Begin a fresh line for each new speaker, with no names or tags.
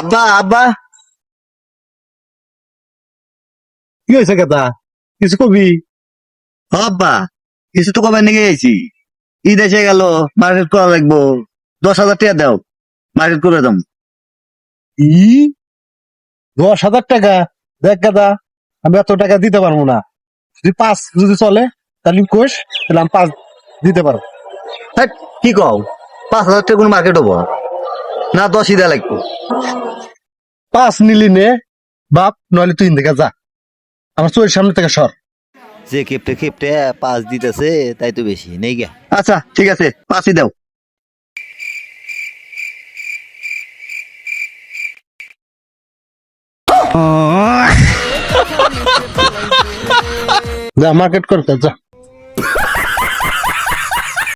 আব্বা আব্বা
কি হয়েছে কথা? কিছু কবি?
ও আব্বা, কিছু তো কবে নিয়ে গেছি। ঈদ এসে গেল, মার্কেট করা লাগবো। 10,000 টাকা দাও, মার্কেট করে দাম।
ই 10,000 টাকা? দেখ গাদা, আমি এত টাকা দিতে পারবো না। যদি 5 যদি চলে তাহলে কোষ, তাহলে আমি 5 দিতে পারবো।
হ্যাঁ, কি কও? 5,000 টাকা কোন মার্কেট হবো না? 10ই দেওয়া লাগবো।
5 নিলি নে বাপ, নইলে তুই দেখা যা, আমার চোখের সামনে থেকে সর।
যে খেপটে খেপটে 5 দিতেছে, তাই তো বেশি নেই গে। আচ্ছা ঠিক আছে, 5ই দাও।
যা মার্কেট করতে যা।